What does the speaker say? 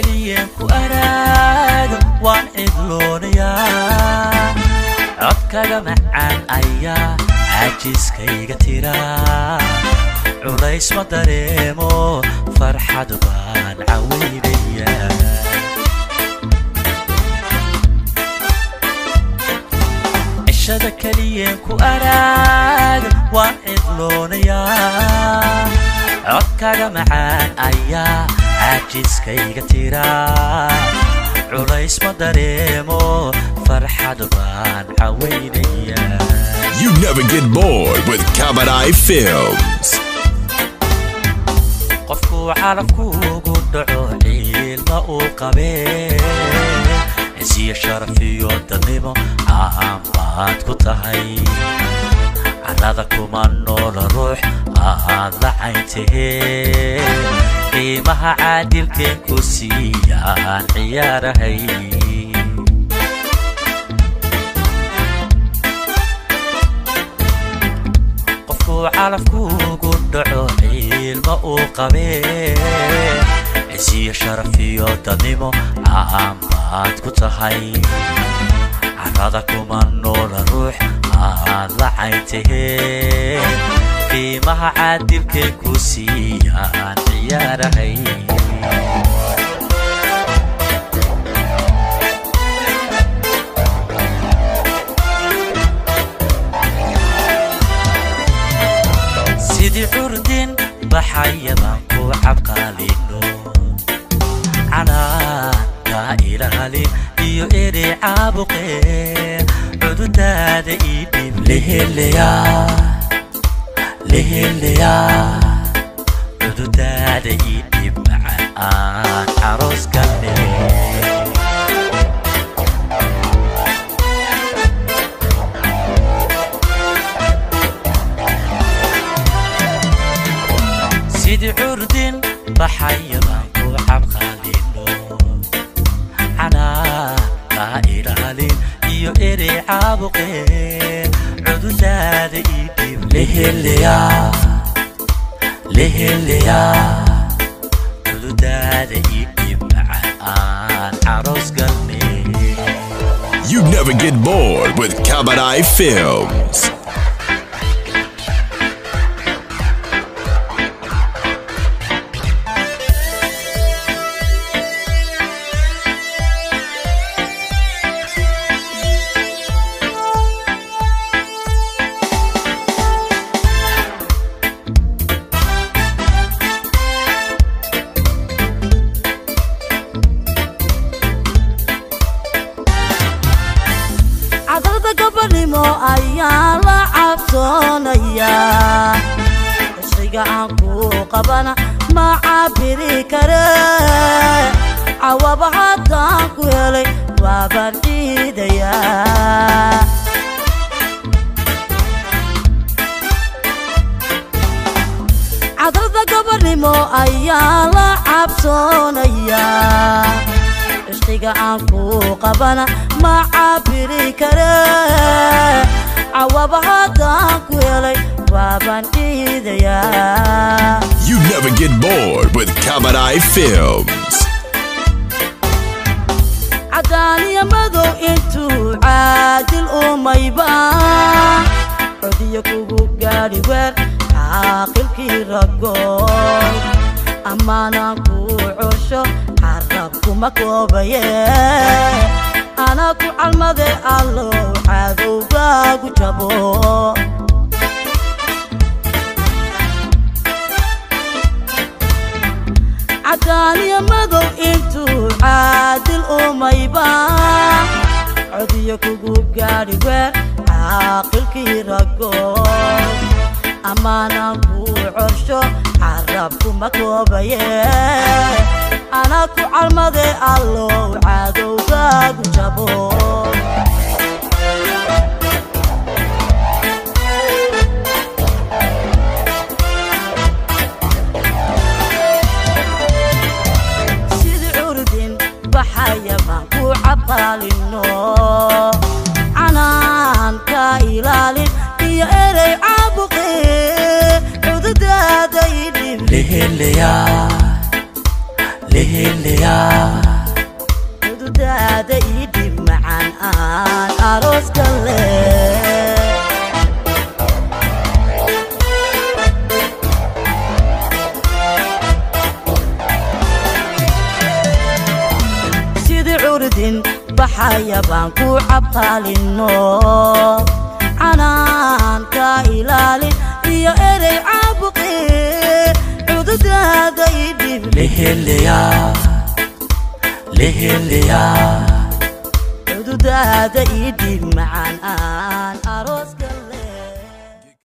kaliya ku araado waan idloonayaa codkaga macaan ayaa caajiskayga tiraa culays ma dareemo farxad baan caweynayaa cishada kaliya ku araado waan idloonayaa codkaga macaan ayaa caajiskayga tiraa culays ma dareemo farxad baan caweynayaa. You never get bored with Kabadai Films. qofku calafkuugu dhaco ciilma uu qabee isiya sharaf iyo dadnimo aan baad ku tahay carrada kuma noola ruux aad la cayntahee qiimaha caadilkeen ku siiyaan ciyaarahay qofku calafkuugu dhaco ciilma uu qabee isiya sharaf iyo dadnimo aan baad ku tahay carrada kuma noola ruux aad la cayntahee qiimaha caadilkeen ku siiyaan ciyaarahay sidii curdin baxaya baan ku cabqaalino canaanka ilaalin iyo erey caabuqeen cududaada ii dhib leheleyaa cududaada ii dhib macaan aan caroos galne sidii curdin baxaya baan ku cabqaalino canaanka ilaalin iyo erey caabuqeen cududaada ii dhib leheleyaa cududaada ii dhib macaan aan caroos galne. You never get bored with Kabadai Films. gabanimo ayaa la cabsoonayaa ishiga aan ku qabana ma cabiri kare cawaba haddaan ku helay waabaan ciidayaa cadarda gabanimo ayaa la cabsoonayaa ishiga aan ku qabana ma cabiri kare cawaba haddaan ku helay waabaan ciidayaa. You never get bored with Kabadai Films. عداني مدو انتو عادل أميبا عدي كوكو قاري وير عاقل كي رقوي أمانا كو عرشو حربكو مكوبايا أنا كو عالمدي ألو عادو باقو جابو عداني مدو انتو عادل أميبا عدي كوكو قاري وير عاقل كي رقوي أمانا كو عرشو حربكو مكوبايا أنا كو عالمدي ألو عادو باقو جابو بحيا بانكو عبقالينو عنان كايلالي يا إيري عبقي عددادا يديب لهليا xuduudaada ii dhib macaan aan aroos gale sidii curdin baxaya baan ku cabaalino canaanka ilaalin iyo erey caabuqi xuduudaada ii dhib لهليا لهليا xuduudaada ii dhib macaan